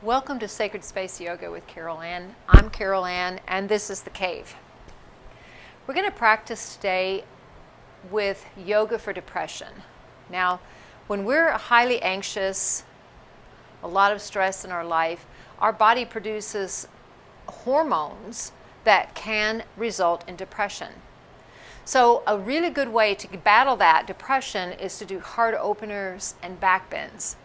Welcome to Sacred Space Yoga with Carol Ann. I'm Carol Ann, and this is the cave. We're going to practice today with yoga for depression. Now, when we're highly anxious, a lot of stress in our life, our body produces hormones that can result in depression. So a really good way to battle that depression is to do heart openers and back bends.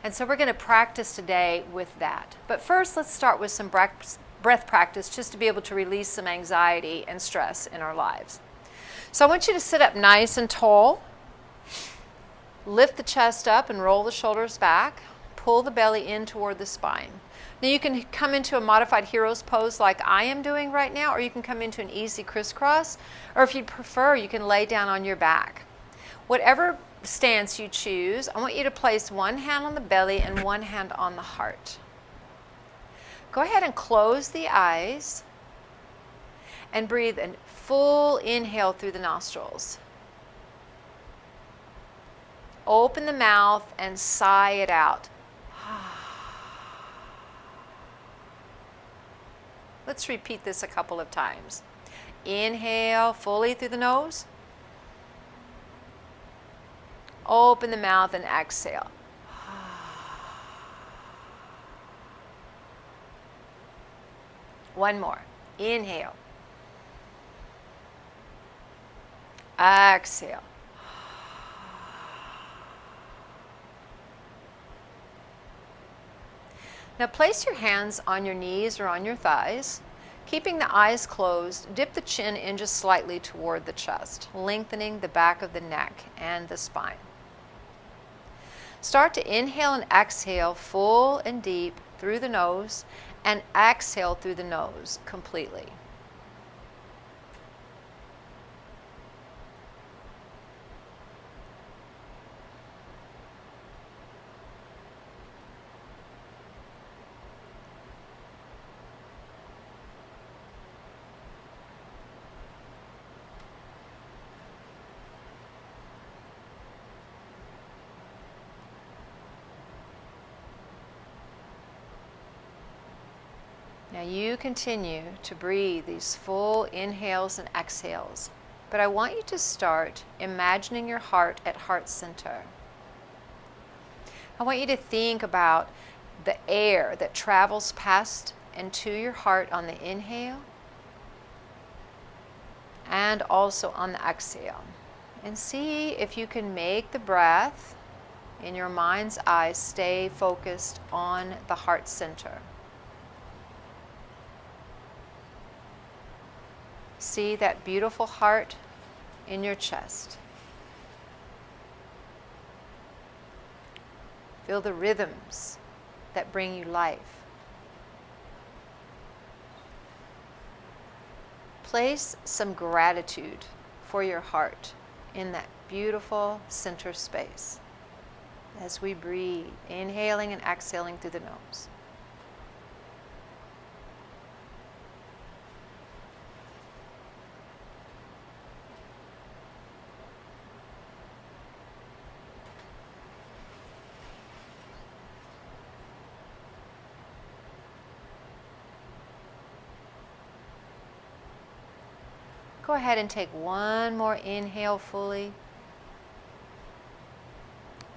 And so we're going to practice today with that. But first, let's start with some breath practice just to be able to release some anxiety and stress in our lives. So I want you to sit up nice and tall. Lift the chest up and roll the shoulders back. Pull the belly in toward the spine. Now you can come into a modified hero's pose like I am doing right now, or you can come into an easy crisscross, or if you'd prefer, you can lay down on your back. Whatever stance you choose, I want you to place one hand on the belly and one hand on the heart. Go ahead and close the eyes and breathe a full inhale through the nostrils. Open the mouth and sigh it out. Let's repeat this a couple of times. Inhale fully through the nose. Open the mouth and exhale. One more. Inhale. Exhale. Now place your hands on your knees or on your thighs. Keeping the eyes closed, dip the chin in just slightly toward the chest, lengthening the back of the neck and the spine. Start to inhale and exhale full and deep through the nose and exhale through the nose completely. Now you continue to breathe these full inhales and exhales, but I want you to start imagining your heart at heart center. I want you to think about the air that travels past and to your heart on the inhale and also on the exhale. And see if you can make the breath in your mind's eye stay focused on the heart center. See that beautiful heart in your chest. Feel the rhythms that bring you life. Place some gratitude for your heart in that beautiful center space as we breathe, inhaling and exhaling through the nose. Go ahead and take one more inhale fully.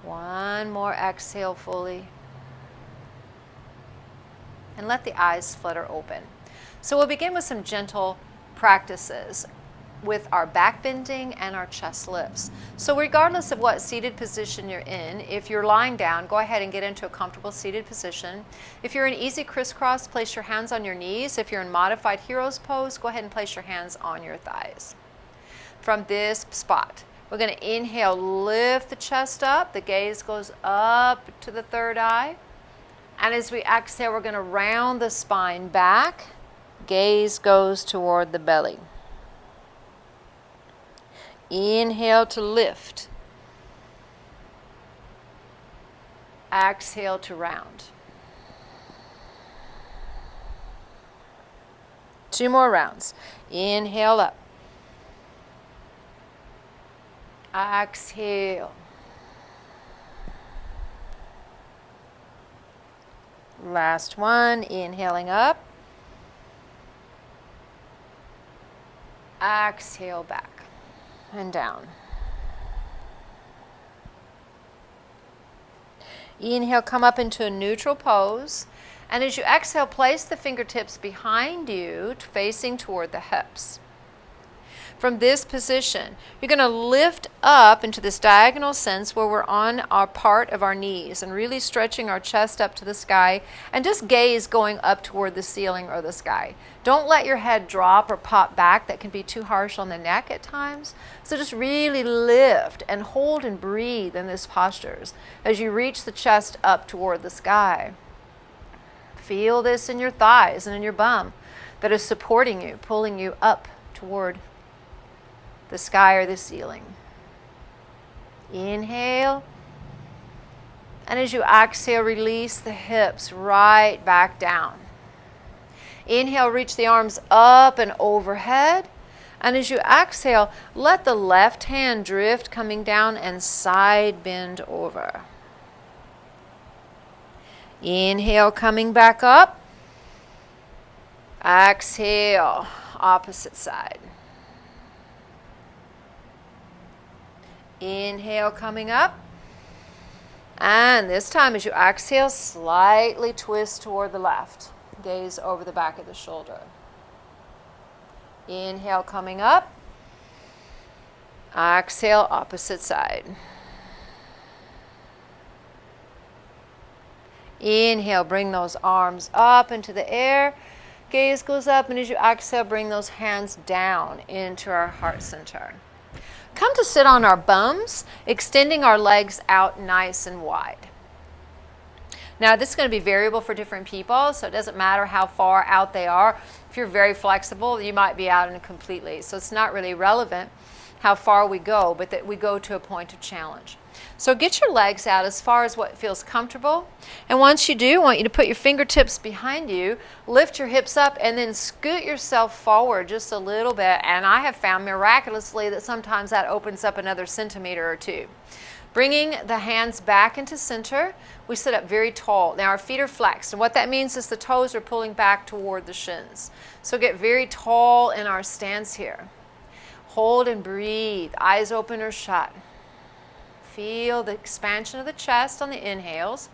One more exhale fully. And let the eyes flutter open. So we'll begin with some gentle practices with our back bending and our chest lifts. So regardless of what seated position you're in, if you're lying down, go ahead and get into a comfortable seated position. If you're in easy crisscross, place your hands on your knees. If you're in modified hero's pose, go ahead and place your hands on your thighs. From this spot, we're going to inhale, lift the chest up. The gaze goes up to the third eye. And as we exhale, we're going to round the spine back. Gaze goes toward the belly. Inhale to lift. Exhale to round. Two more rounds. Inhale up. Exhale. Last one, inhaling up. Exhale back and down. Inhale, come up into a neutral pose. And as you exhale, place the fingertips behind you, facing toward the hips. From this position, you're going to lift up into this diagonal sense where we're on our part of our knees and really stretching our chest up to the sky and just gaze going up toward the ceiling or the sky. Don't let your head drop or pop back. That can be too harsh on the neck at times. So just really lift and hold and breathe in this postures as you reach the chest up toward the sky. Feel this in your thighs and in your bum that is supporting you, pulling you up toward the sky or the ceiling. Inhale. And as you exhale, release the hips right back down. Inhale, reach the arms up and overhead. And as you exhale, let the left hand drift coming down and side bend over. Inhale, coming back up. Exhale, opposite side. Inhale, coming up. And this time as you exhale, slightly twist toward the left. Gaze over the back of the shoulder. Inhale, coming up. Exhale, opposite side. Inhale, bring those arms up into the air. Gaze goes up, and as you exhale, bring those hands down into our heart center. Come to sit on our bums, extending our legs out nice and wide. Now, this is going to be variable for different people, so it doesn't matter how far out they are. If you're very flexible, you might be out in completely. So it's not really relevant how far we go, but that we go to a point of challenge. So get your legs out as far as what feels comfortable. And once you do, I want you to put your fingertips behind you, lift your hips up, and then scoot yourself forward just a little bit. And I have found miraculously that sometimes that opens up another centimeter or two. Bringing the hands back into center, we sit up very tall. Now our feet are flexed, and what that means is the toes are pulling back toward the shins. So get very tall in our stance here. Hold and breathe, eyes open or shut. Feel the expansion of the chest on the inhales.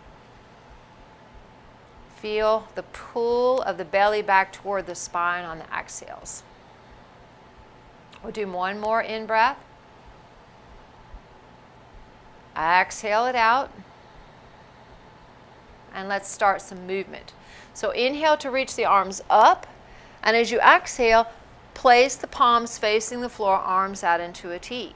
Feel the pull of the belly back toward the spine on the exhales. We'll do one more in-breath. Exhale it out. And let's start some movement. So inhale to reach the arms up. And as you exhale, place the palms facing the floor, arms out into a T.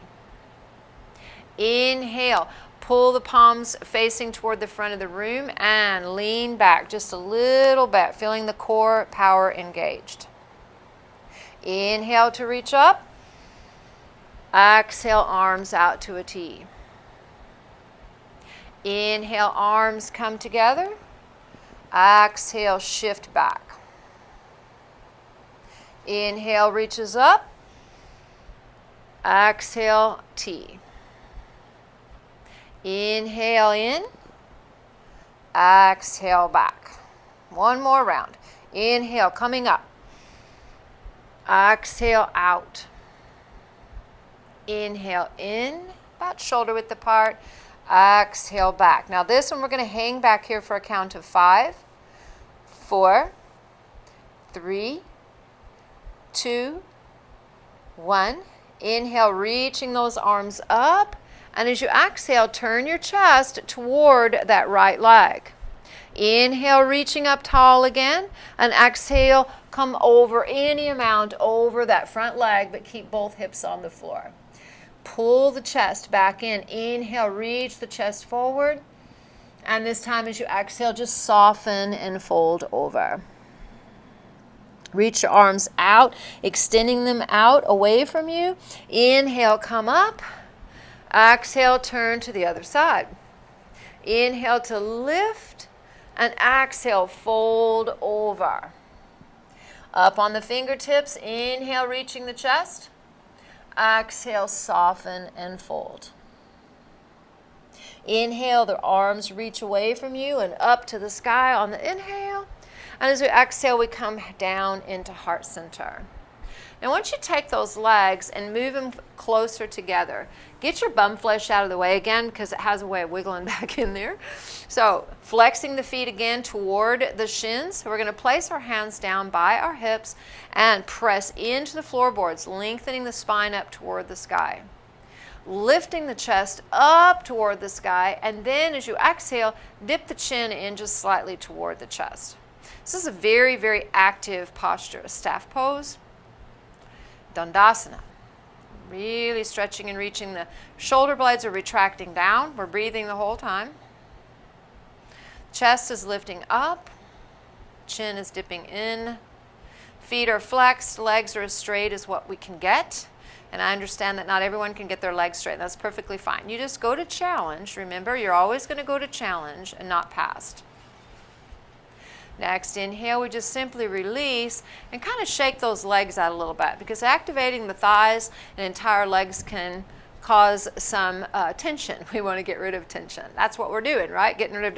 Inhale, pull the palms facing toward the front of the room and lean back just a little bit, feeling the core power engaged. Inhale to reach up. Exhale, arms out to a T. Inhale, arms come together. Exhale, shift back. Inhale, reaches up. Exhale, T. Inhale in. Exhale back. One more round. Inhale, coming up. Exhale out. Inhale in, about shoulder width apart. Exhale back. Now this one we're going to hang back here for a count of 5, 4, 3, 2, 1. Inhale, reaching those arms up. And as you exhale, turn your chest toward that right leg. Inhale, reaching up tall again. And exhale, come over any amount over that front leg, but keep both hips on the floor. Pull the chest back in. Inhale, reach the chest forward. And this time as you exhale, just soften and fold over. Reach your arms out, extending them out away from you. Inhale, come up. Exhale, turn to the other side. Inhale to lift, and exhale, fold over. Up on the fingertips, inhale, reaching the chest. Exhale, soften and fold. Inhale, the arms reach away from you and up to the sky on the inhale. And as we exhale, we come down into heart center. Now, once you take those legs and move them closer together, get your bum flesh out of the way again because it has a way of wiggling back in there. So, flexing the feet again toward the shins. We're going to place our hands down by our hips and press into the floorboards, lengthening the spine up toward the sky. Lifting the chest up toward the sky, and then as you exhale, dip the chin in just slightly toward the chest. This is a very, very active posture, a staff pose. Dandasana. Really stretching and reaching. The shoulder blades are retracting down. We're breathing the whole time. Chest is lifting up. Chin is dipping in. Feet are flexed. Legs are as straight as what we can get. And I understand that not everyone can get their legs straight. That's perfectly fine. You just go to challenge. Remember, you're always going to go to challenge and not past. Next, inhale, we just simply release and kind of shake those legs out a little bit because activating the thighs and entire legs can cause some tension. We want to get rid of tension. That's what we're doing, right? Getting rid of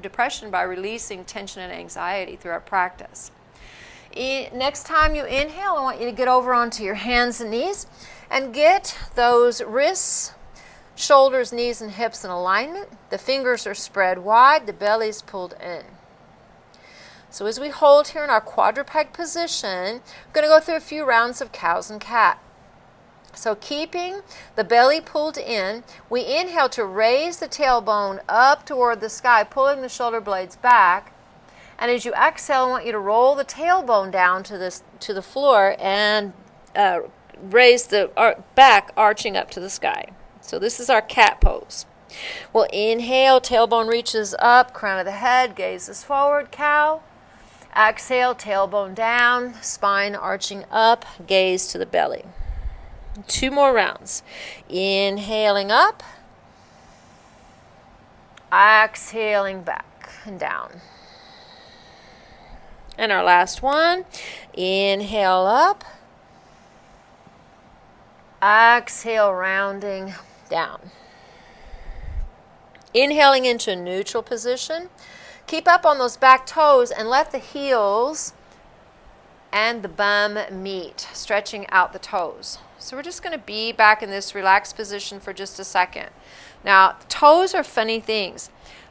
depression by releasing tension and anxiety through our practice. Next time you inhale, I want you to get over onto your hands and knees and get those wrists, shoulders, knees, and hips in alignment. The fingers are spread wide, the belly's pulled in. So as we hold here in our quadruped position, we're going to go through a few rounds of cows and cat. So keeping the belly pulled in, we inhale to raise the tailbone up toward the sky, pulling the shoulder blades back. And as you exhale, I want you to roll the tailbone down to the floor and raise the back arching up to the sky. So this is our cat pose. We'll inhale, tailbone reaches up, crown of the head, gazes forward, cow. Exhale, tailbone down, spine arching up, gaze to the belly. 2 more rounds. Inhaling up, exhaling back and down. And our last one, inhale up, exhale, rounding down. Inhaling into a neutral position. Keep up on those back toes and let the heels and the bum meet, stretching out the toes. So we're just going to be back in this relaxed position for just a second. Now, toes are funny things.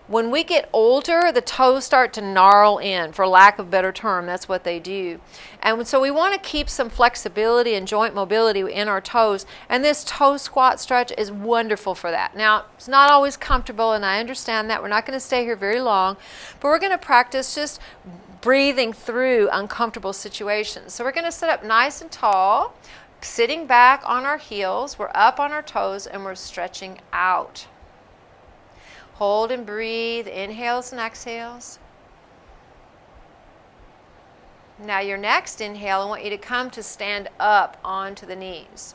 When we get older, the toes start to gnarl in, for lack of a better term. That's what they do. And so we want to keep some flexibility and joint mobility in our toes. And this toe squat stretch is wonderful for that. Now, it's not always comfortable, and I understand that. We're not going to stay here very long. But we're going to practice just breathing through uncomfortable situations. So we're going to sit up nice and tall, sitting back on our heels. We're up on our toes, and we're stretching out. Hold and breathe, inhales and exhales. Now your next inhale, I want you to come to stand up onto the knees.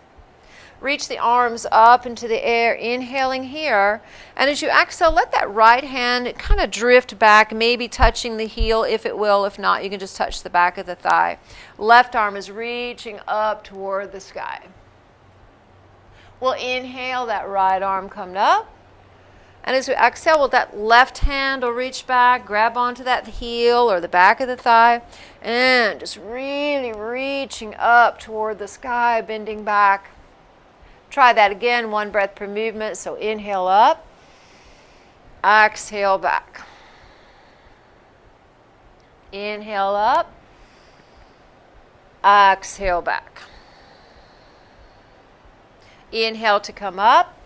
Reach the arms up into the air, inhaling here. And as you exhale, let that right hand kind of drift back, maybe touching the heel if it will. If not, you can just touch the back of the thigh. Left arm is reaching up toward the sky. We'll inhale, that right arm come up. And as we exhale, well, that left hand will reach back, grab onto that heel or the back of the thigh, and just really reaching up toward the sky, bending back. Try that again, 1 breath per movement. So inhale up, exhale back. Inhale up, exhale back. Inhale to come up.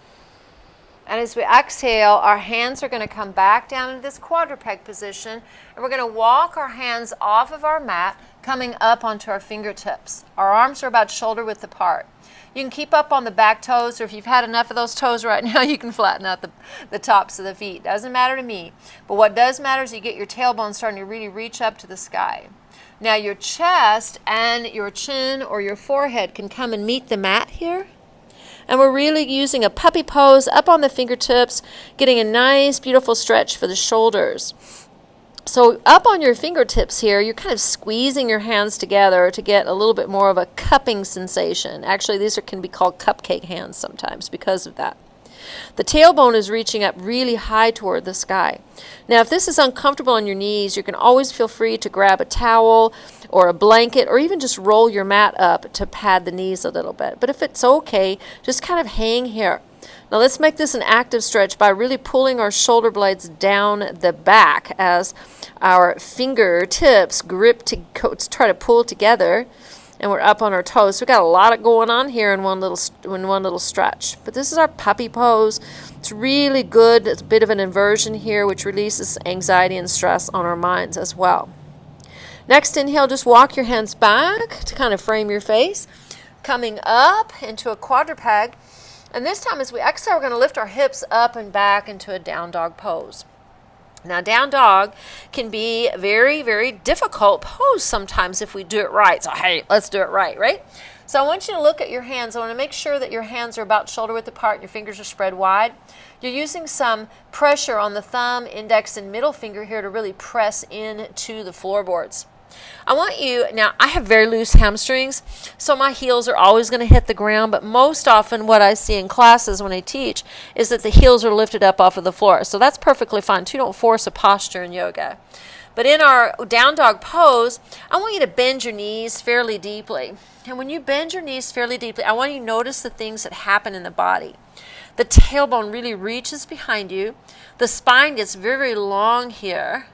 And as we exhale, our hands are going to come back down into this quadruped position, and we're going to walk our hands off of our mat, coming up onto our fingertips. Our arms are about shoulder width apart. You can keep up on the back toes, or if you've had enough of those toes right now, you can flatten out the tops of the feet. Doesn't matter to me. But what does matter is you get your tailbone starting to really reach up to the sky. Now your chest and your chin or your forehead can come and meet the mat here. And we're really using a puppy pose up on the fingertips, getting a nice, beautiful stretch for the shoulders. So up on your fingertips here, you're kind of squeezing your hands together to get a little bit more of a cupping sensation. Actually, these can be called cupcake hands sometimes because of that. The tailbone is reaching up really high toward the sky. Now, if this is uncomfortable on your knees, you can always feel free to grab a towel or a blanket or even just roll your mat up to pad the knees a little bit. But if it's okay, just kind of hang here. Now let's make this an active stretch by really pulling our shoulder blades down the back as our fingertips grip to try to pull together, and we're up on our toes. So we've got a lot going on here in one little stretch. But this is our puppy pose. It's really good. It's a bit of an inversion here, which releases anxiety and stress on our minds as well. Next inhale, just walk your hands back to kind of frame your face, coming up into a quadruped. And this time as we exhale, we're going to lift our hips up and back into a down dog pose. Now, down dog can be a very, very difficult pose sometimes if we do it right. So, hey, let's do it right? So I want you to look at your hands. I want to make sure that your hands are about shoulder width apart and your fingers are spread wide. You're using some pressure on the thumb, index, and middle finger here to really press into the floorboards. I want you, now I have very loose hamstrings, so my heels are always going to hit the ground, but most often what I see in classes when I teach is that the heels are lifted up off of the floor. So that's perfectly fine too. Don't force a posture in yoga. But in our down dog pose, I want you to bend your knees fairly deeply. And when you bend your knees fairly deeply, I want you to notice the things that happen in the body. The tailbone really reaches behind you. The spine gets very, very long here.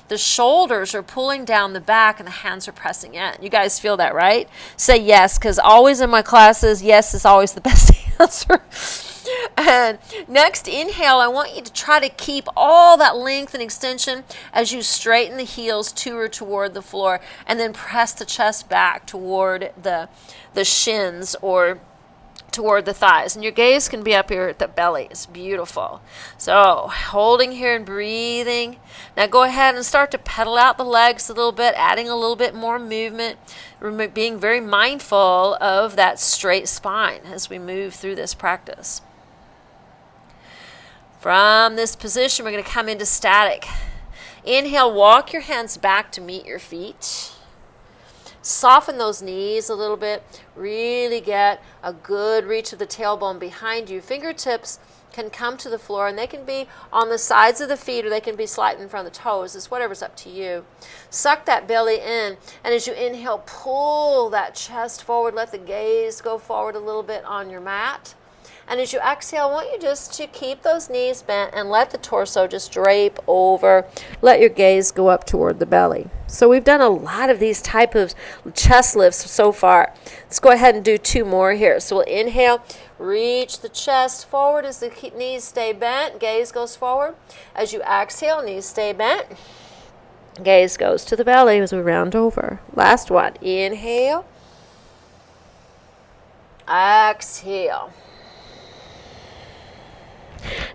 The shoulders are pulling down the back and the hands are pressing in. You guys feel that, right? Say yes, because always in my classes, yes is always the best answer. And next inhale, I want you to try to keep all that length and extension as you straighten the heels to or toward the floor, and then press the chest back toward the shins or toward the thighs, and your gaze can be up here at the belly. It's beautiful. So holding here and breathing. Now go ahead and start to pedal out the legs a little bit, adding a little bit more movement, being very mindful of that straight spine as we move through this practice. From this position, we're going to come into static. Inhale, walk your hands back to meet your feet. Soften those knees a little bit. Really get a good reach of the tailbone behind you. Fingertips can come to the floor, and they can be on the sides of the feet or they can be slightly in front of the toes. It's whatever's up to you. Suck that belly in, and as you inhale, pull that chest forward. Let the gaze go forward a little bit on your mat. And as you exhale, I want you just to keep those knees bent and let the torso just drape over. Let your gaze go up toward the belly. So we've done a lot of these type of chest lifts so far. Let's go ahead and do two more here. So we'll inhale, reach the chest forward as the knees stay bent. Gaze goes forward. As you exhale, knees stay bent. Gaze goes to the belly as we round over. Last one. Inhale. Exhale.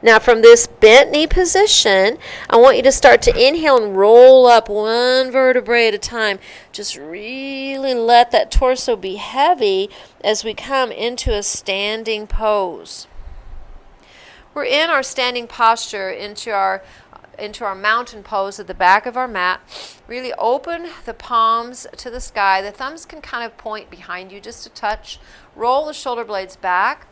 Now from this bent knee position, I want you to start to inhale and roll up one vertebrae at a time. Just really let that torso be heavy as we come into a standing pose. We're in our standing posture into our mountain pose at the back of our mat. Really open the palms to the sky. The thumbs can kind of point behind you just a touch. Roll the shoulder blades back.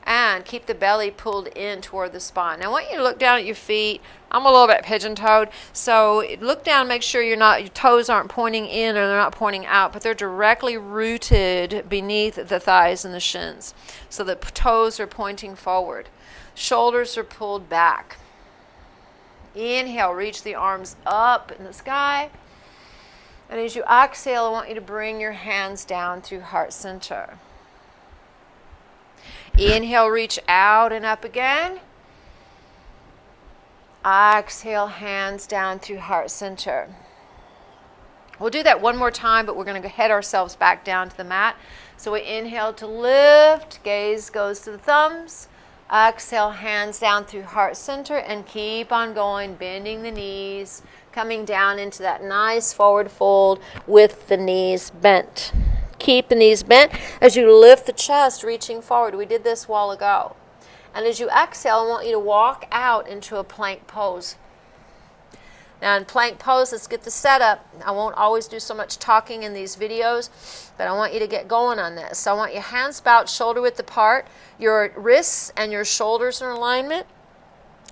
And keep the belly pulled in toward the spine. Now I want you to look down at your feet. I'm a little bit pigeon-toed, so look down, make sure your toes aren't pointing in or they're not pointing out, but they're directly rooted beneath the thighs and the shins. So the toes are pointing forward. Shoulders are pulled back. Inhale, reach the arms up in the sky. And as you exhale, I want you to bring your hands down through heart center. Inhale, reach out and up again. Exhale, hands down through heart center. We'll do that one more time, but we're going to head ourselves back down to the mat. So we inhale to lift, gaze goes to the thumbs. Exhale, hands down through heart center, and keep on going, bending the knees, coming down into that nice forward fold with the knees bent. Keep the knees bent as you lift the chest, reaching forward. We did this a while ago. And as you exhale, I want you to walk out into a plank pose. Now in plank pose, let's get the setup. I won't always do so much talking in these videos, but I want you to get going on this. So I want your hands about shoulder width apart, your wrists and your shoulders are in alignment,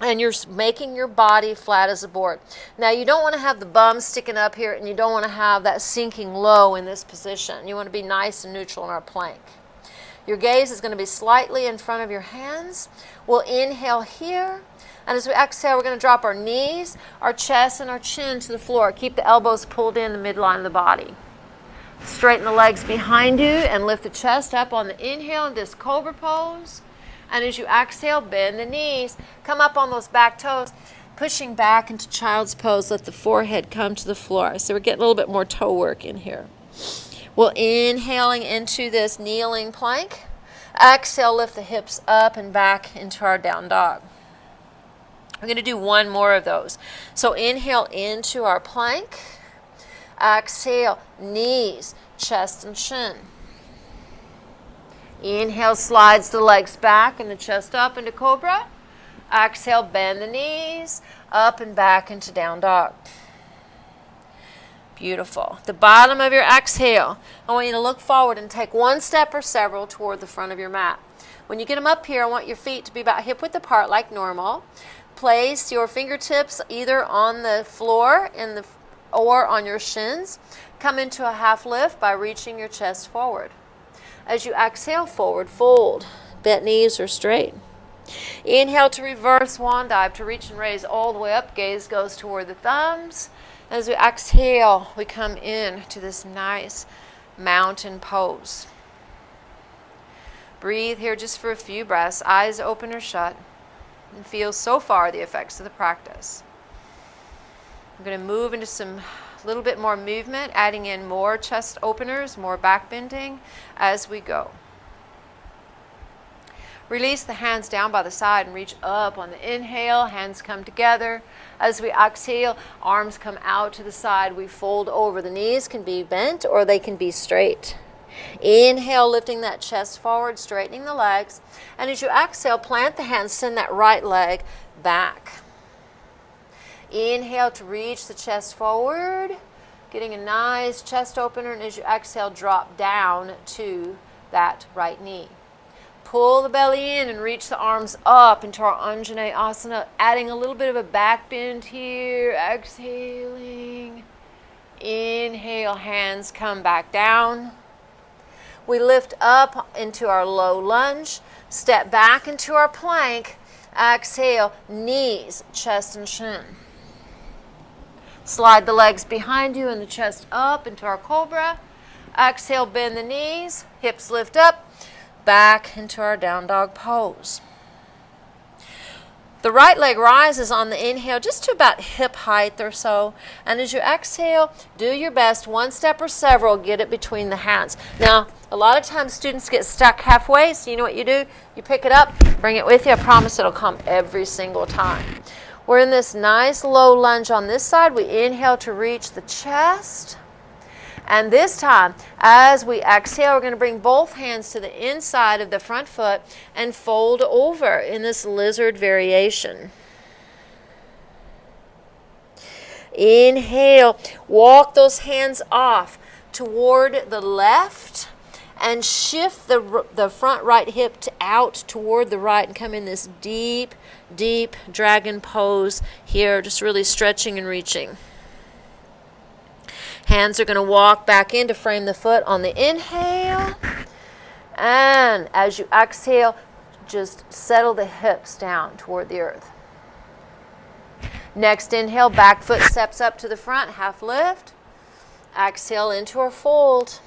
and you're making your body flat as a board. Now you don't want to have the bum sticking up here, and you don't want to have that sinking low in this position. You want to be nice and neutral in our plank. Your gaze is going to be slightly in front of your hands. We'll inhale here. And as we exhale, we're going to drop our knees, our chest, and our chin to the floor. Keep the elbows pulled in the midline of the body. Straighten the legs behind you and lift the chest up on the inhale in this cobra pose. And as you exhale, bend the knees. Come up on those back toes, pushing back into child's pose. Let the forehead come to the floor. So we're getting a little bit more toe work in here. We'll inhaling into this kneeling plank. Exhale, lift the hips up and back into our down dog. We're going to do one more of those. So inhale into our plank. Exhale, knees, chest, and chin. Inhale, slides the legs back and the chest up into cobra. Exhale, bend the knees, up and back into down dog. Beautiful. The bottom of your exhale, I want you to look forward and take one step or several toward the front of your mat. When you get them up here, I want your feet to be about hip width apart like normal. Place your fingertips either on the floor or on your shins. Come into a half lift by reaching your chest forward. As you exhale, forward fold. Bent knees are straight. Inhale to reverse swan dive, to reach and raise all the way up. Gaze goes toward the thumbs. As we exhale, we come in to this nice mountain pose. Breathe here just for a few breaths, eyes open or shut, and feel so far the effects of the practice. I'm going to move into some little bit more movement, adding in more chest openers, more back bending as we go. Release the hands down by the side and reach up on the inhale. Hands come together. As we exhale, arms come out to the side. We fold over. The knees can be bent or they can be straight. Inhale, lifting that chest forward, straightening the legs. And as you exhale, plant the hands, send that right leg back. Inhale to reach the chest forward, getting a nice chest opener. And as you exhale, drop down to that right knee. Pull the belly in and reach the arms up into our Anjaneyasana, adding a little bit of a back bend here. Exhaling. Inhale, hands come back down. We lift up into our low lunge, step back into our plank. Exhale, knees, chest, and chin. Slide the legs behind you and the chest up into our cobra. Exhale, bend the knees, hips lift up. Back into our down dog pose. The right leg rises on the inhale just to about hip height or so. And as you exhale, do your best, one step or several, get it between the hands. Now, a lot of times students get stuck halfway, so you know what you do? You pick it up, bring it with you. I promise it'll come every single time. We're in this nice low lunge on this side. We inhale to reach the chest. And this time, as we exhale, we're going to bring both hands to the inside of the front foot and fold over in this lizard variation. Inhale, walk those hands off toward the left and shift the front right hip out toward the right and come in this deep, deep dragon pose here, just really stretching and reaching. Hands are going to walk back in to frame the foot on the inhale. And as you exhale, just settle the hips down toward the earth. Next inhale, back foot steps up to the front, half lift. Exhale into our fold.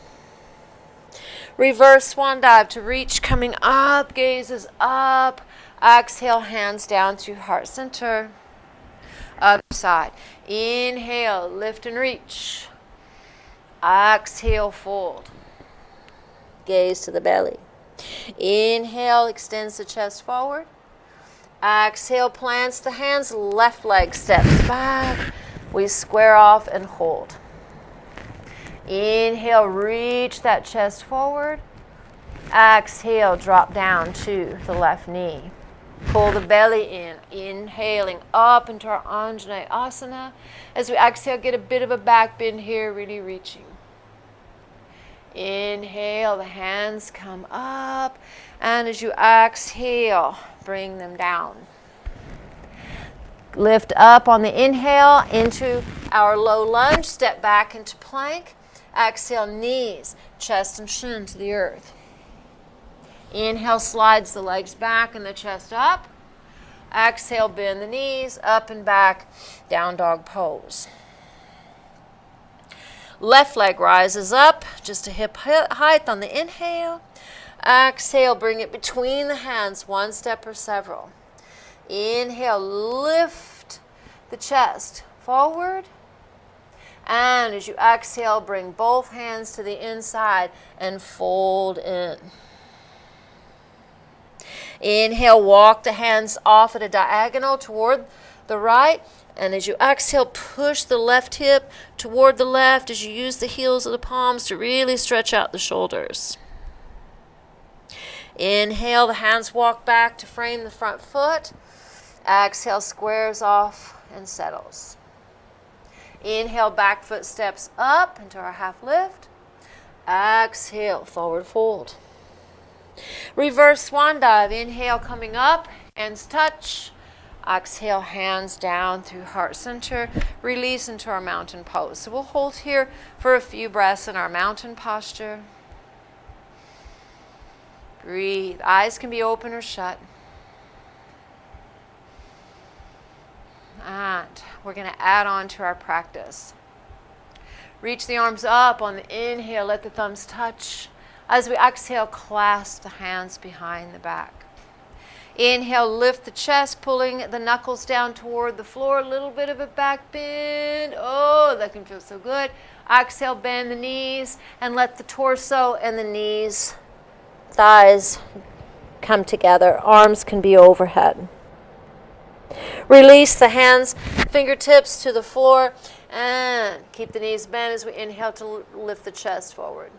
Reverse swan dive to reach, coming up, gazes up. Exhale, hands down to heart center. Other side. Inhale, lift and reach. Exhale, fold. Gaze to the belly. Inhale, extends the chest forward. Exhale, plants the hands, left leg steps back. We square off and hold. Inhale, reach that chest forward. Exhale, drop down to the left knee. Pull the belly in, inhaling up into our Anjaneyasana. As we exhale, get a bit of a back bend here, really reaching. Inhale, the hands come up, and as you exhale, bring them down. Lift up on the inhale into our low lunge, step back into plank. Exhale, knees, chest and shin to the earth. Inhale, slides the legs back and the chest up. Exhale, bend the knees, up and back, down dog pose. Left leg rises up, just a hip height on the inhale. Exhale, bring it between the hands, one step or several. Inhale, lift the chest forward. And as you exhale, bring both hands to the inside and fold in. Inhale, walk the hands off at a diagonal toward the right. And as you exhale, push the left hip toward the left as you use the heels of the palms to really stretch out the shoulders. Inhale, the hands walk back to frame the front foot. Exhale, squares off and settles. Inhale, back foot steps up into our half lift. Exhale, forward fold. Reverse swan dive. Inhale, coming up, hands touch. Exhale, hands down through heart center. Release into our mountain pose. So we'll hold here for a few breaths in our mountain posture. Breathe. Eyes can be open or shut. And we're going to add on to our practice. Reach the arms up on the inhale. Let the thumbs touch. As we exhale, clasp the hands behind the back. Inhale, lift the chest, pulling the knuckles down toward the floor. A little bit of a back bend. Oh, that can feel so good. Exhale, bend the knees and let the torso and the knees, thighs come together. Arms can be overhead. Release the hands, fingertips to the floor, and keep the knees bent as we inhale to lift the chest forward.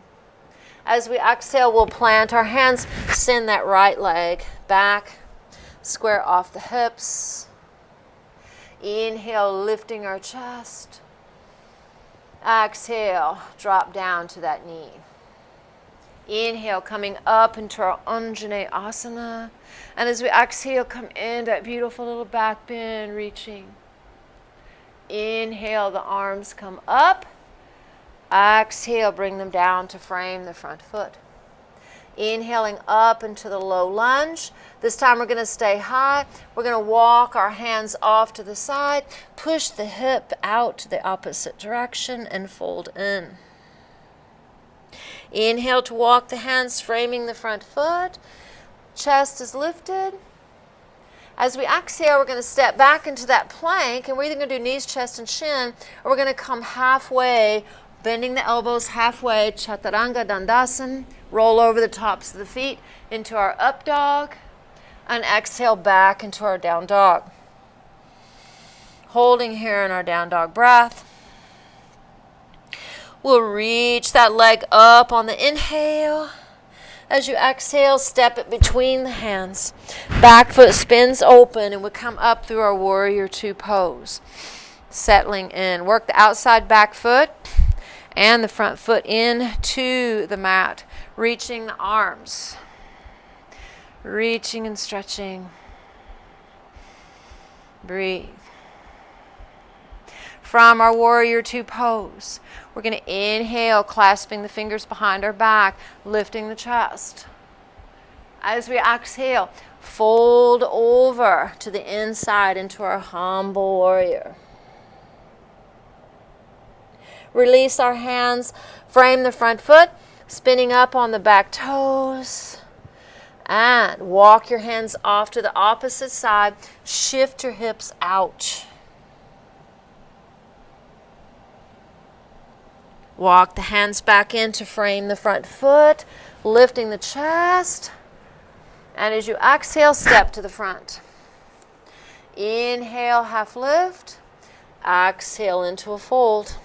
As we exhale, we'll plant our hands, send that right leg back, square off the hips. Inhale, lifting our chest. Exhale, drop down to that knee. Inhale, coming up into our Anjaneyasana. And as we exhale, come in that beautiful little back bend, reaching. Inhale, the arms come up. Exhale, bring them down to frame the front foot. Inhaling up into the low lunge. This time we're going to stay high. We're going to walk our hands off to the side, push the hip out to the opposite direction, and fold in. Inhale to walk the hands, framing the front foot. Chest is lifted. As we exhale, we're going to step back into that plank, and we're either going to do knees, chest, and shin, or we're going to come halfway, bending the elbows halfway, Chaturanga Dandasana, roll over the tops of the feet into our up dog, and exhale back into our down dog. Holding here in our down dog breath. We'll reach that leg up on the inhale. As you exhale, step it between the hands. Back foot spins open, and we come up through our warrior two pose. Settling in. Work the outside back foot and the front foot into the mat. Reaching the arms. Reaching and stretching. Breathe. From our warrior two pose, we're going to inhale, clasping the fingers behind our back, lifting the chest. As we exhale, fold over to the inside into our humble warrior. Release our hands, frame the front foot, spinning up on the back toes. And walk your hands off to the opposite side. Shift your hips out. Walk the hands back in to frame the front foot, lifting the chest. And as you exhale, step to the front. Inhale, half lift. Exhale into a fold.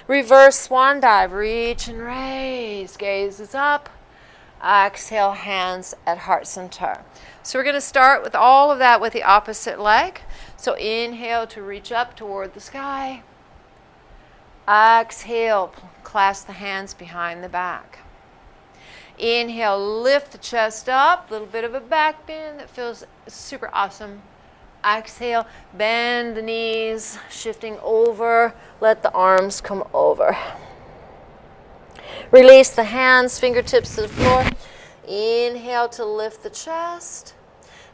Reverse swan dive. Reach and raise. Gaze is up. Exhale, hands at heart center. So we're going to start with all of that with the opposite leg. So inhale to reach up toward the sky. Exhale, clasp the hands behind the back. Inhale, lift the chest up, a little bit of a back bend that feels super awesome. Exhale, bend the knees, shifting over, let the arms come over. Release the hands, fingertips to the floor. Inhale to lift the chest.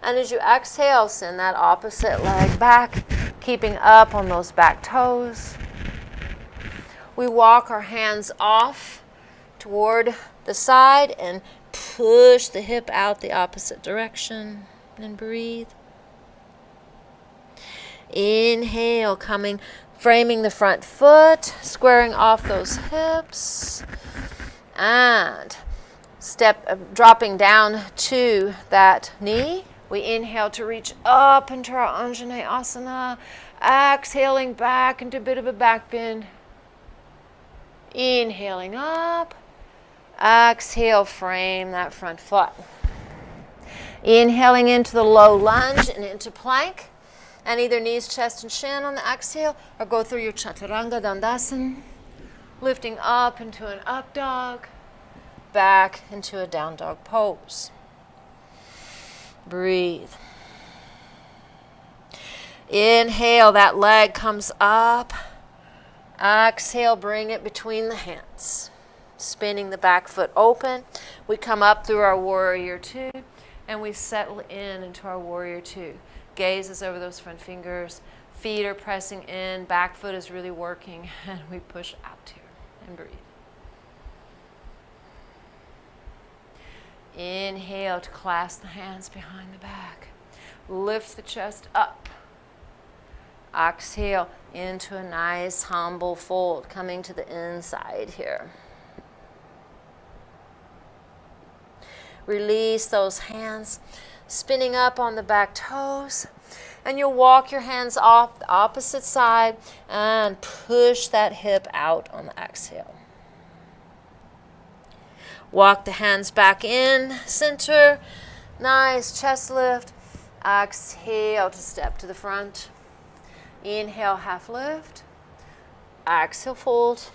And as you exhale, send that opposite leg back, keeping up on those back toes. We walk our hands off toward the side and push the hip out the opposite direction and breathe. Inhale, framing the front foot, squaring off those hips, and dropping down to that knee. We inhale to reach up into our Anjaneyasana, exhaling back into a bit of a back bend. Inhaling up, exhale, frame that front foot. Inhaling into the low lunge and into plank, and either knees, chest, and shin on the exhale, or go through your Chaturanga Dandasana, lifting up into an up dog, back into a down dog pose. Breathe. Inhale, that leg comes up. Exhale, bring it between the hands. Spinning the back foot open. We come up through our warrior two, and we settle into our warrior two. Gaze is over those front fingers. Feet are pressing in. Back foot is really working. And we push out here and breathe. Inhale to clasp the hands behind the back. Lift the chest up. Exhale into a nice humble fold, coming to the inside here. Release those hands, spinning up on the back toes. And you'll walk your hands off the opposite side and push that hip out on the exhale. Walk the hands back in, center, nice chest lift. Exhale to step to the front. Inhale, half lift. Exhale, fold.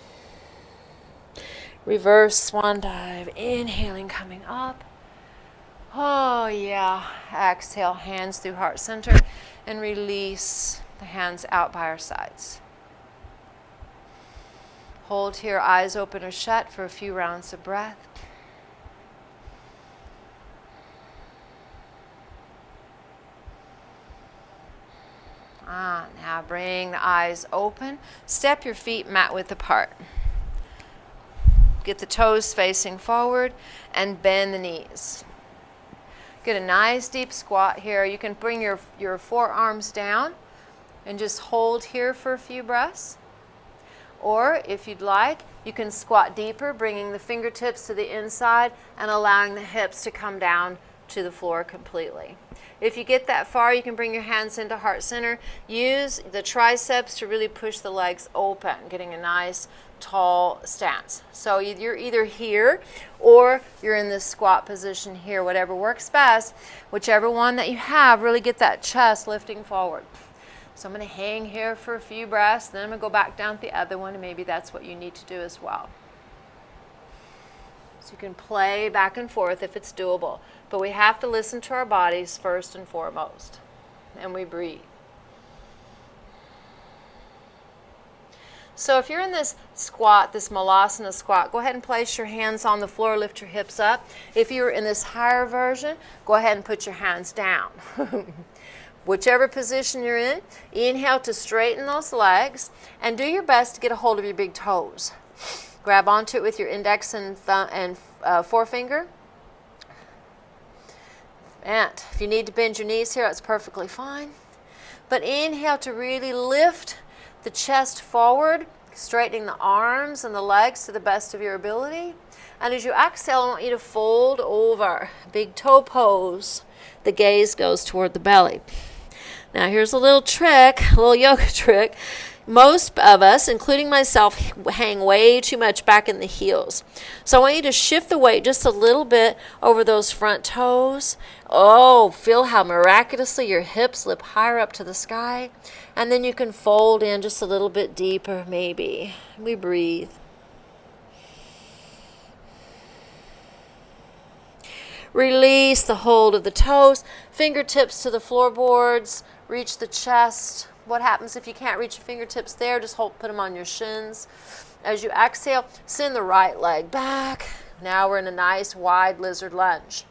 Reverse swan dive. Inhaling, coming up. Oh, yeah. Exhale, hands through heart center. And release the hands out by our sides. Hold here, eyes open or shut for a few rounds of breath. Now bring the eyes open. Step your feet mat width apart. Get the toes facing forward and bend the knees. Get a nice deep squat here. You can bring your forearms down and just hold here for a few breaths. Or if you'd like, you can squat deeper, bringing the fingertips to the inside and allowing the hips to come down to the floor completely. If you get that far, you can bring your hands into heart center. Use the triceps to really push the legs open, getting a nice tall stance. So you're either here or you're in this squat position here, whatever works best. Whichever one that you have, really get that chest lifting forward. So I'm going to hang here for a few breaths, then I'm going to go back down to the other one, and maybe that's what you need to do as well. So you can play back and forth if it's doable. But we have to listen to our bodies first and foremost. And we breathe. So if you're in this squat, this malasana squat, go ahead and place your hands on the floor, lift your hips up. If you're in this higher version, go ahead and put your hands down. Whichever position you're in, inhale to straighten those legs and do your best to get a hold of your big toes. Grab onto it with your index and forefinger. And if you need to bend your knees here, that's perfectly fine. But inhale to really lift the chest forward, straightening the arms and the legs to the best of your ability. And as you exhale, I want you to fold over. Big toe pose. The gaze goes toward the belly. Now here's a little trick, a little yoga trick. Most of us, including myself, hang way too much back in the heels. So I want you to shift the weight just a little bit over those front toes. Oh, feel how miraculously your hips lift higher up to the sky. And then you can fold in just a little bit deeper, maybe. We breathe. Release the hold of the toes, fingertips to the floorboards, reach the chest. What happens if you can't reach your fingertips there? Just put them on your shins. As you exhale, send the right leg back. Now we're in a nice wide lizard lunge.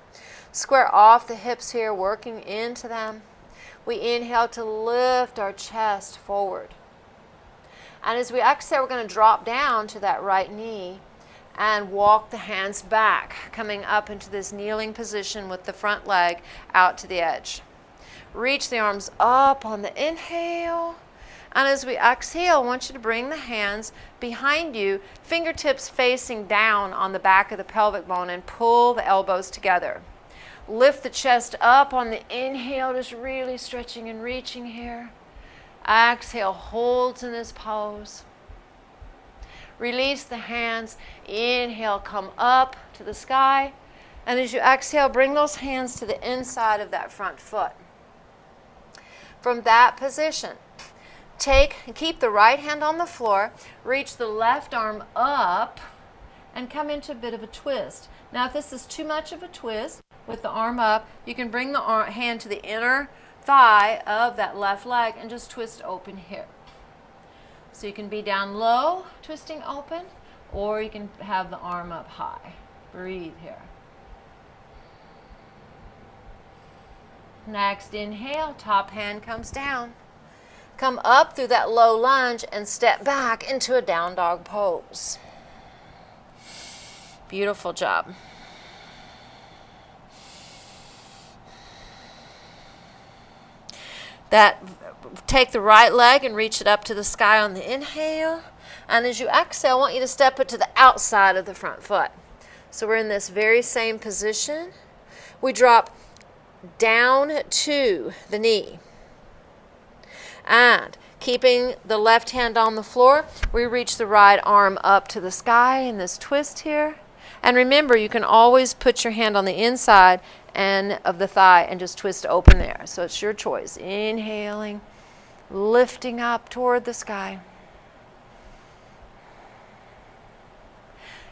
Square off the hips here, working into them. We inhale to lift our chest forward. And as we exhale, we're going to drop down to that right knee and walk the hands back, coming up into this kneeling position with the front leg out to the edge. Reach the arms up on the inhale. And as we exhale, I want you to bring the hands behind you, fingertips facing down on the back of the pelvic bone, and pull the elbows together. Lift the chest up on the inhale, just really stretching and reaching here. Exhale, holds in this pose. Release the hands. Inhale, come up to the sky. And as you exhale, bring those hands to the inside of that front foot. From that position, keep the right hand on the floor, reach the left arm up, and come into a bit of a twist. Now, if this is too much of a twist with the arm up, you can bring the hand to the inner thigh of that left leg and just twist open here. So you can be down low, twisting open, or you can have the arm up high. Breathe here. Next, inhale, top hand comes down. Come up through that low lunge and step back into a down dog pose. Beautiful job. Take the right leg and reach it up to the sky on the inhale. And as you exhale, I want you to step it to the outside of the front foot. So we're in this very same position. We drop down to the knee. And keeping the left hand on the floor, we reach the right arm up to the sky in this twist here. And remember, you can always put your hand on the inside of the thigh and just twist open there. So it's your choice. Inhaling, lifting up toward the sky.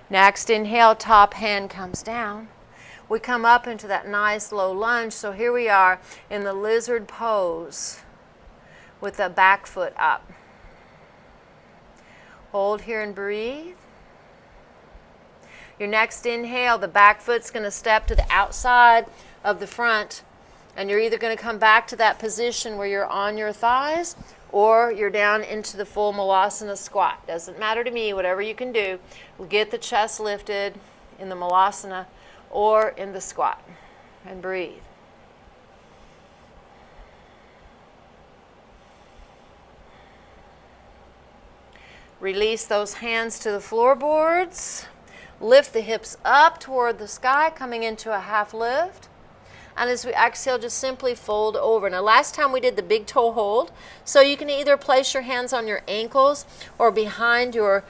Next, inhale, top hand comes down. We come up into that nice low lunge. So here we are in the lizard pose with the back foot up. Hold here and breathe. Your next inhale, the back foot's going to step to the outside of the front, and you're either going to come back to that position where you're on your thighs or you're down into the full Malasana squat. Doesn't matter to me, whatever you can do. Get the chest lifted in the Malasana or in the squat, and breathe. Release those hands to the floorboards. Lift the hips up toward the sky, coming into a half lift. And as we exhale, just simply fold over. Now, last time we did the big toe hold, so you can either place your hands on your ankles or behind your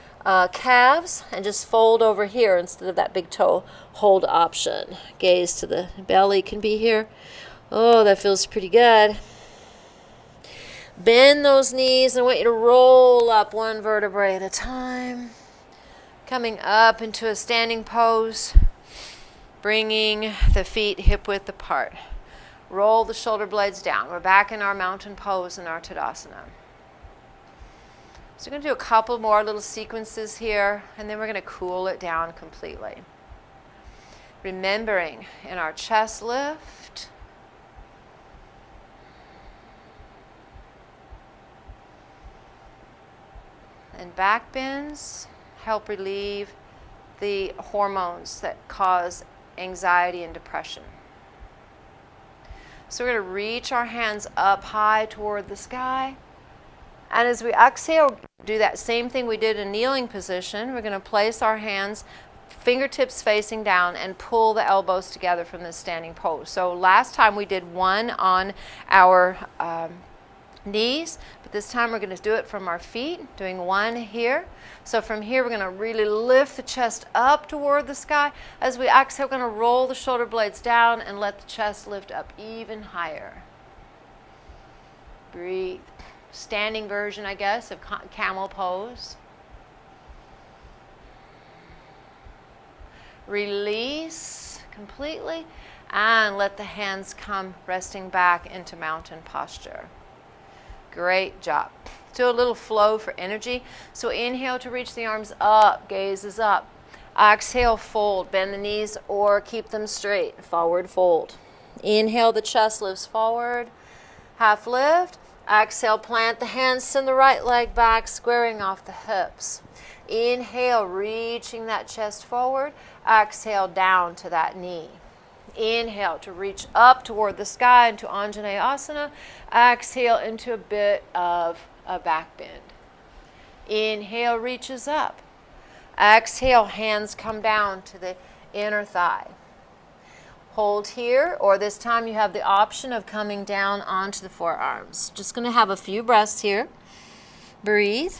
calves and just fold over here instead of that big toe hold option. Gaze to the belly can be here. Oh, that feels pretty good. Bend those knees, and I want you to roll up one vertebrae at a time. Coming up into a standing pose, bringing the feet hip width apart. Roll the shoulder blades down. We're back in our mountain pose in our Tadasana. So we're going to do a couple more little sequences here, and then we're going to cool it down completely. Remembering in our chest lift, and back bends help relieve the hormones that cause anxiety and depression. So we're going to reach our hands up high toward the sky. And as we exhale, do that same thing we did in kneeling position. We're going to place our hands, fingertips facing down, and pull the elbows together from this standing pose. So last time we did one on our knees, but this time we're going to do it from our feet, doing one here. So from here, we're going to really lift the chest up toward the sky. As we exhale, we're going to roll the shoulder blades down and let the chest lift up even higher. Breathe. Standing version, I guess, of camel pose. Release completely and let the hands come resting back into mountain posture. Great job. Do a little flow for energy. So inhale to reach the arms up, gaze is up. Exhale, fold, bend the knees or keep them straight, forward fold. Inhale, the chest lifts forward, half lift. Exhale, plant the hands, send the right leg back, squaring off the hips. Inhale, reaching that chest forward. Exhale, down to that knee. Inhale to reach up toward the sky into Anjaneyasana. Exhale into a bit of a back bend. Inhale, reaches up. Exhale, hands come down to the inner thigh. Hold here, or this time you have the option of coming down onto the forearms. Just going to have a few breaths here. Breathe.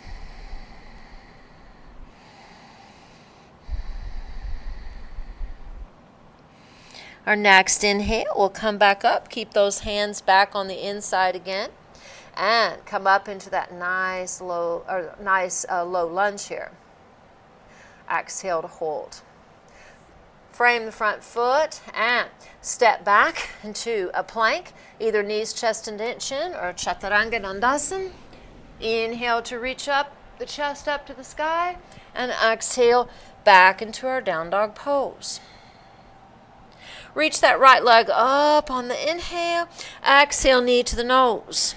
Our next inhale, we'll come back up, keep those hands back on the inside again, and come up into that nice low lunge here. Exhale to hold. Frame the front foot and step back into a plank, either knees, chest, and chin, or Chaturanga Dandasana. Inhale to reach up, the chest up to the sky, and exhale back into our down dog pose. Reach that right leg up on the inhale. Exhale, knee to the nose.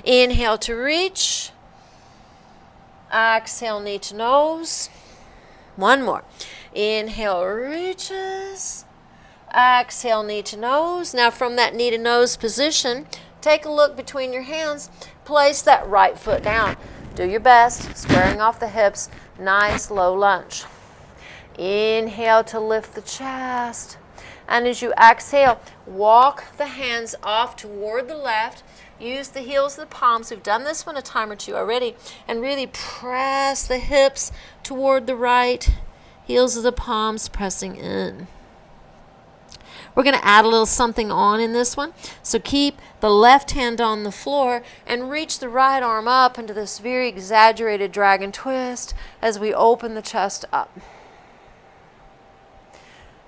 Inhale to reach. Exhale, knee to nose. One more. Inhale, reaches. Exhale, knee to nose. Now from that knee to nose position, take a look between your hands. Place that right foot down. Do your best, squaring off the hips. Nice low lunge. Inhale to lift the chest. And as you exhale, walk the hands off toward the left. Use the heels of the palms. We've done this one a time or two already. And really press the hips toward the right. Heels of the palms pressing in. We're going to add a little something on in this one. So keep the left hand on the floor and reach the right arm up into this very exaggerated dragon twist as we open the chest up.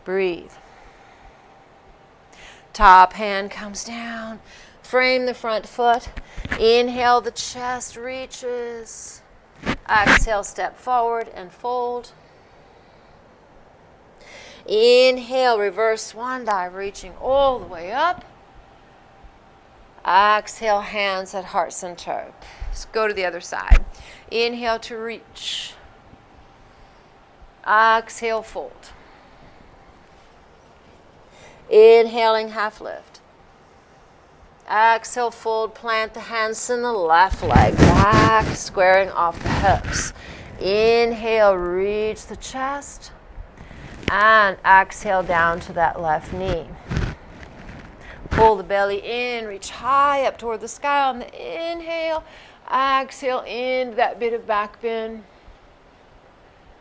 Breathe. Top hand comes down. Frame the front foot. Inhale, the chest reaches. Exhale, step forward and fold. Inhale, reverse swan dive, reaching all the way up. Exhale, hands at heart center. Let's go to the other side. Inhale to reach. Exhale, fold. Inhaling, half lift. Exhale, fold, plant the hands in the left leg back, squaring off the hips. Inhale, reach the chest. And exhale down to that left knee. Pull the belly in, reach high up toward the sky on the inhale. Exhale into that bit of back bend.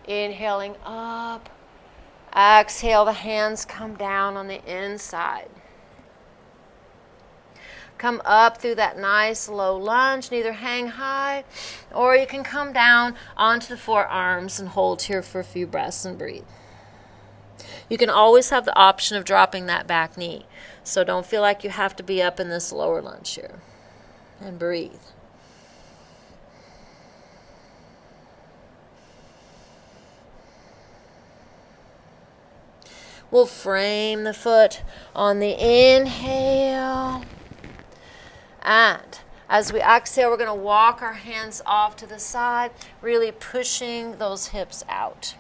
Inhaling up. Exhale, the hands come down on the inside. Come up through that nice low lunge, neither hang high, or you can come down onto the forearms and hold here for a few breaths and breathe. You can always have the option of dropping that back knee, so don't feel like you have to be up in this lower lunge here. And breathe. We'll frame the foot on the inhale. And as we exhale, we're going to walk our hands off to the side, really pushing those hips out.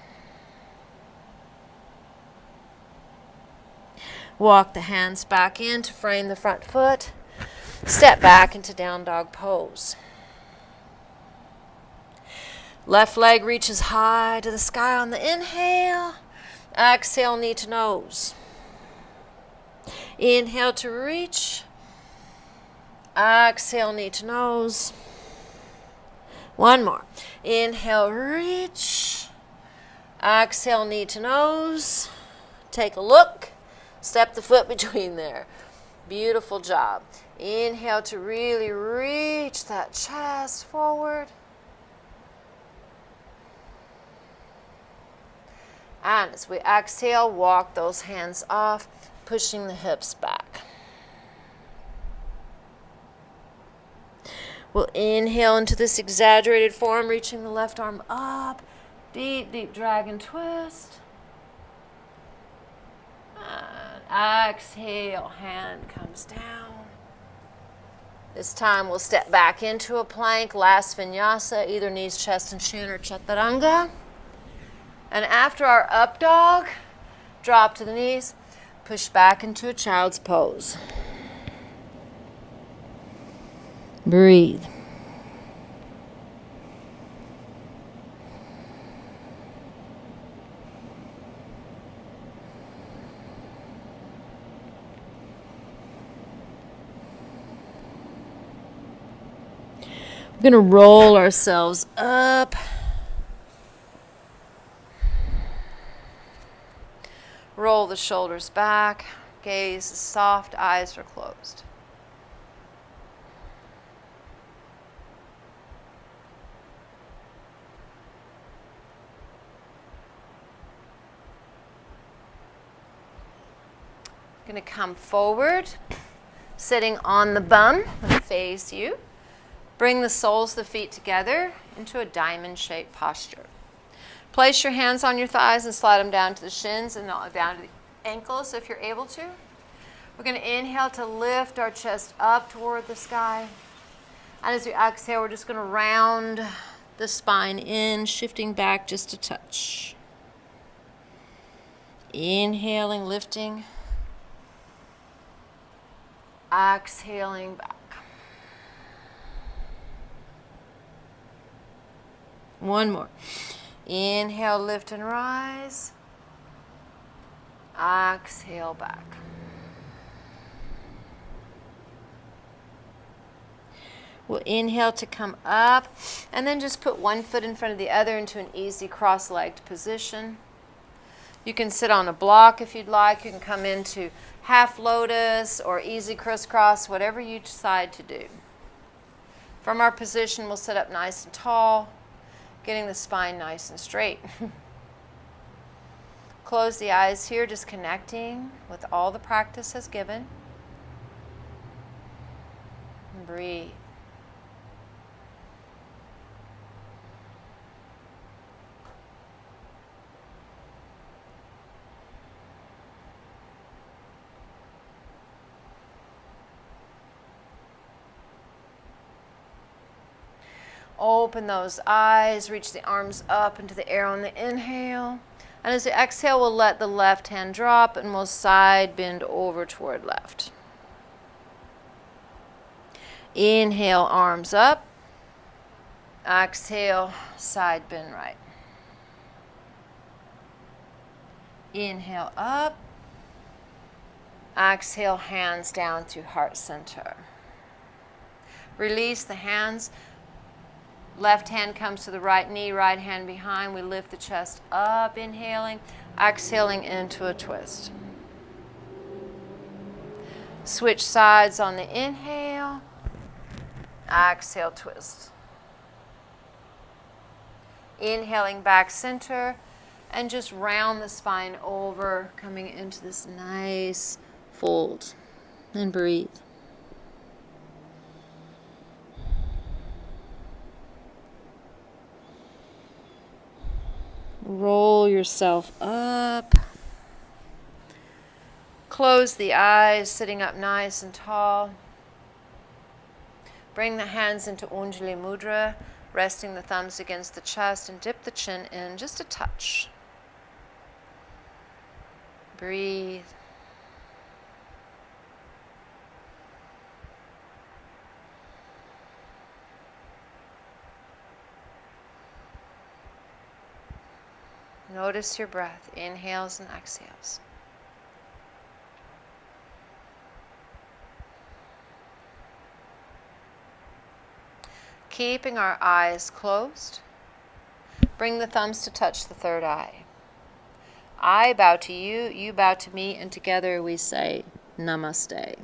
Walk the hands back in to frame the front foot. Step back into down dog pose. Left leg reaches high to the sky on the inhale. Exhale, knee to nose. Inhale to reach. Exhale, knee to nose. One more. Inhale, reach. Exhale, knee to nose. Take a look. Step the foot between there. Beautiful job. Inhale to really reach that chest forward. And as we exhale, walk those hands off, pushing the hips back. We'll inhale into this exaggerated form, reaching the left arm up. Deep, deep dragon twist. And exhale, hand comes down. This time we'll step back into a plank, last vinyasa, either knees, chest, and chin, or chaturanga. And after our up dog, drop to the knees, push back into a child's pose. Breathe. We're going to roll ourselves up. Roll the shoulders back. Gaze is soft, eyes are closed. Going to come forward, sitting on the bum. I'm going to face you. Bring the soles of the feet together into a diamond-shaped posture. Place your hands on your thighs and slide them down to the shins and down to the ankles if you're able to. We're going to inhale to lift our chest up toward the sky. And as we exhale, we're just going to round the spine in, shifting back just a touch. Inhaling, lifting. Exhaling back. One more. Inhale, lift and rise. Exhale back. We'll inhale to come up, and then just put one foot in front of the other into an easy cross-legged position. You can sit on a block if you'd like. You can come into half lotus or easy crisscross, whatever you decide to do. From our position, we'll sit up nice and tall, getting the spine nice and straight. Close the eyes here, just connecting with all the practice has given. And breathe. Open those eyes, reach the arms up into the air on the inhale. And as we exhale, we'll let the left hand drop and we'll side bend over toward left. Inhale, arms up. Exhale, side bend right. Inhale up. Exhale, hands down to heart center. Release the hands. Left hand comes to the right knee, right hand behind. We lift the chest up, inhaling, exhaling into a twist. Switch sides on the inhale, exhale, twist. Inhaling back center, and just round the spine over, coming into this nice fold. And breathe. Roll yourself up. Close the eyes, sitting up nice and tall. Bring the hands into Anjali Mudra, resting the thumbs against the chest, and dip the chin in just a touch. Breathe. Notice your breath, inhales and exhales. keeping our eyes closed. Bring the thumbs to touch the third eye. I bow to you, you bow to me, and together we say Namaste.